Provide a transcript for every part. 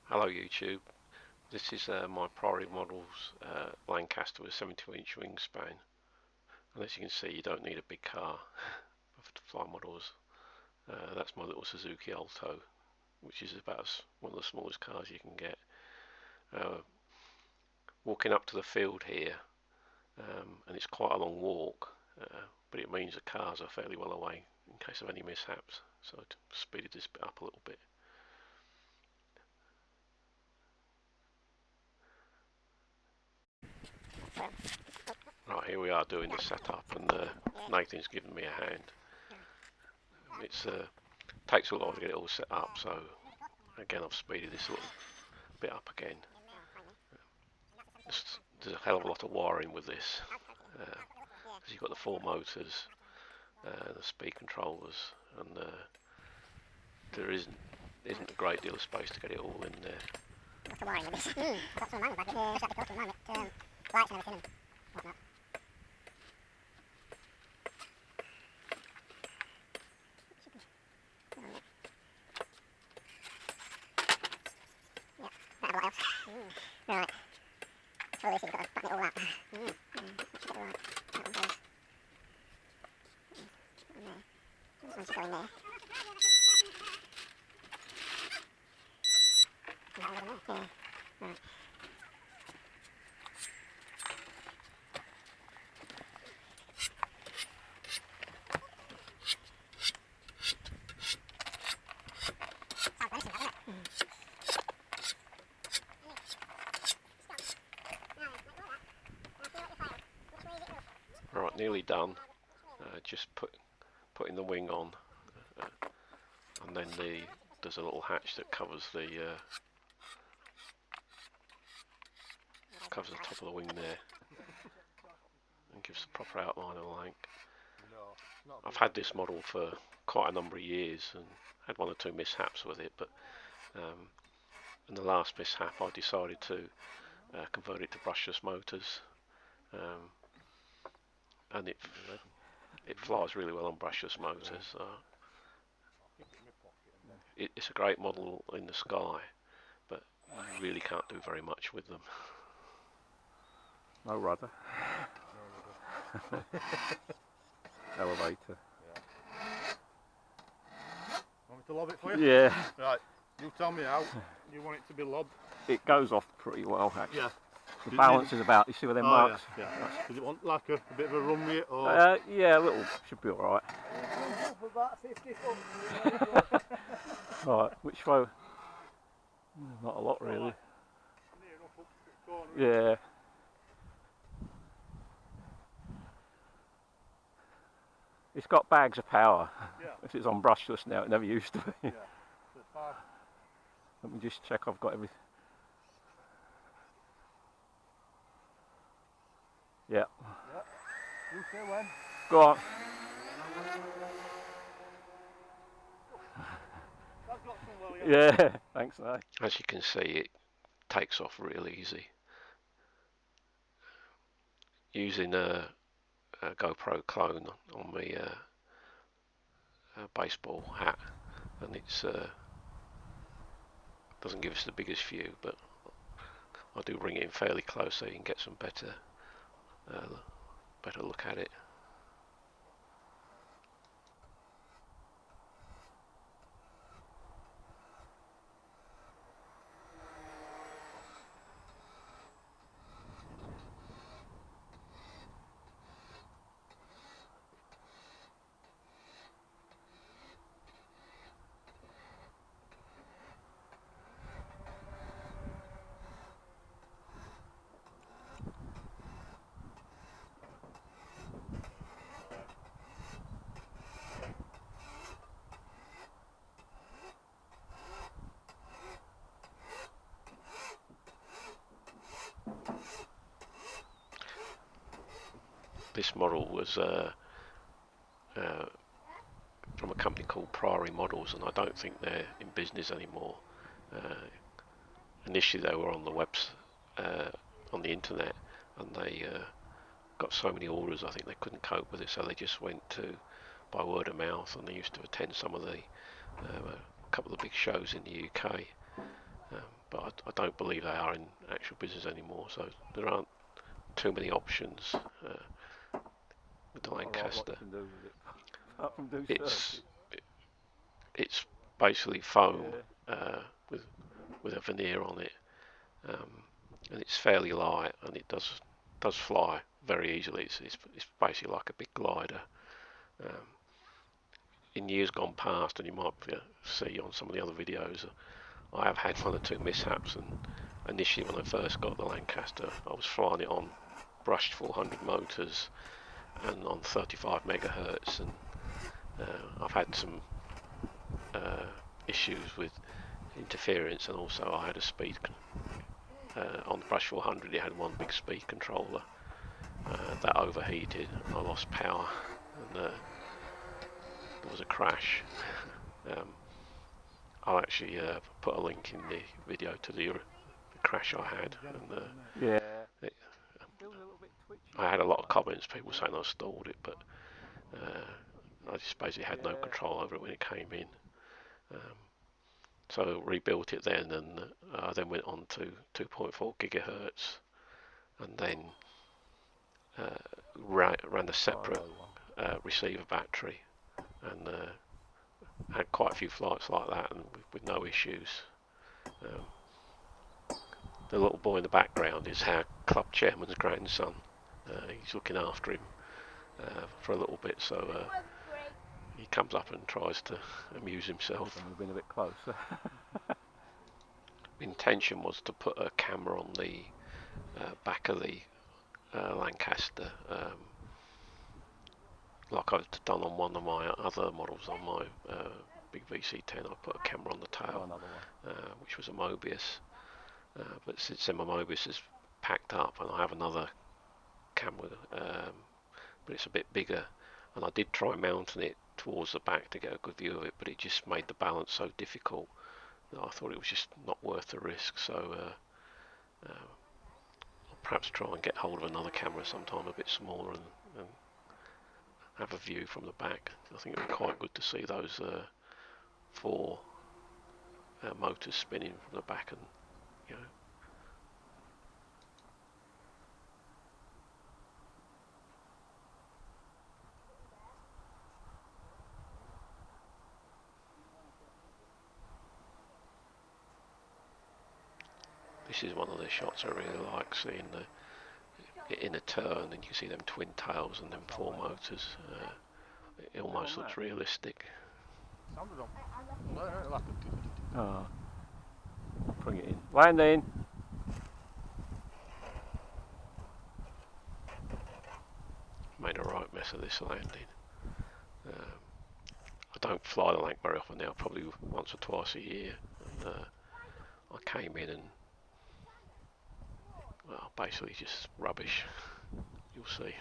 Hello YouTube, this is my Priory Models Lancaster with 72-inch wingspan, and as you can see you don't need a big car to fly models. That's my little Suzuki Alto, which is about one of the smallest cars you can get. Walking up to the field here, and it's quite a long walk, but it means the cars are fairly well away in case of any mishaps, so I've speeded this bit up a little bit. Right, here we are doing the setup, and Nathan's given me a hand. It's takes a while to get it all set up, so again I've speeded this a little bit up again. There's a hell of a lot of wiring with this, because you've got the 4 motors, the speed controllers, and there isn't a great deal of space to get it all in there. Lots of wiring with this. Got some alignment back here, just like the filter alignment, lights and everything and whatnot. Yeah, that'll what else. Right. So this is got to button it all up. That should get right. That one goes. In there. This one should go in there. That one in there? Yeah. Right. Right, nearly done. Just putting the wing on, and then there's a little hatch that covers the top of the wing there, and gives a proper outline of the lank. I've had this model for quite a number of years and had 1 or 2 mishaps with it, but in the last mishap I decided to convert it to brushless motors, and it flies really well on brushless motors. It's a great model in the sky, but you really can't do very much with them. No rudder. Elevator. Want me to lob it for you? Yeah. Right, you tell me how you want it to be lobbed. It goes off pretty well actually. Yeah. The balance is about, you see where them marks? Yeah. Does it want like a bit of a run with it or? Yeah, a little, should be alright. About 50 foot. Right, which way? Not a lot really. Yeah. It's got bags of power. Yeah. If it's on brushless now, it never used to be. Yeah. So it's fine. Let me just check I've got everything. Yeah. Yeah. You say when? Go on. That's got some well, Yeah, thanks mate. As you can see, it takes off real easy. Using a GoPro clone on my baseball hat, and it's doesn't give us the biggest view, but I do bring it in fairly close so you can get some better look at it. This model was from a company called Priory Models, and I don't think they're in business anymore. Initially they were on the webs, on the internet, and they got so many orders I think they couldn't cope with it, so they just went to by word of mouth, and they used to attend some of the a couple of the big shows in the UK. but I don't believe they are in actual business anymore. So there aren't too many options with the Lancaster. What you can do with it, apart from do It's circuits. it's basically foam Yeah. with a veneer on it, and it's fairly light, and it does fly very easily. It's basically like a big glider. Um, in years gone past, and you might see on some of the other videos, I have had one or two mishaps. And initially, when I first got the Lancaster, I was flying it on brushed 400 motors and on 35 megahertz, and I've had some issues with interference, and also I had a speed on the brush 400. It had one big speed controller that overheated, and I lost power, and there was a crash. I'll actually put a link in the video to the crash I had, and Yeah. it, Feels a little bit twitchy. I had a lot of comments, people saying I stalled it, but I just basically had no control over it when it came in. So rebuilt it then, and I then went on to 2.4 gigahertz, and then ran a separate receiver battery, and had quite a few flights like that, and with no issues. The little boy in the background is our club chairman's grandson. He's looking after him for a little bit, so he comes up and tries to amuse himself. We've been a bit closer. The intention was to put a camera on the back of the Lancaster, like I've done on one of my other models on my big VC10. I put a camera on the tail, which was a Mobius. But since then my Mobius is packed up, and I have another camera, but it's a bit bigger, and I did try mounting it towards the back to get a good view of it, but it just made the balance so difficult that I thought it was just not worth the risk. So I'll perhaps try and get hold of another camera sometime a bit smaller, and have a view from the back. I think it would be quite good to see those four motors spinning from the back, and you know. This is one of the shots I really like, seeing it in a turn, and you see them twin tails and them four motors. It almost looks realistic. Oh. Bring it in. Landing! Made a right mess of this landing. I don't fly the Lanc very often now, probably once or twice a year. And I came in and, well, basically just rubbish. You'll see.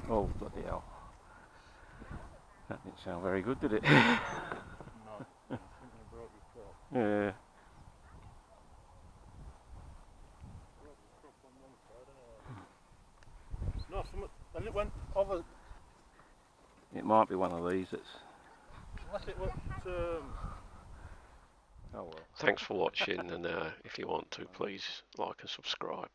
Oh, bloody hell. That didn't sound very good, did it? No, I think I broke your prop. Yeah. No, and it went over. It might be one of these that's... Unless it went. Oh well. Thanks for watching, and if you want to, please like and subscribe.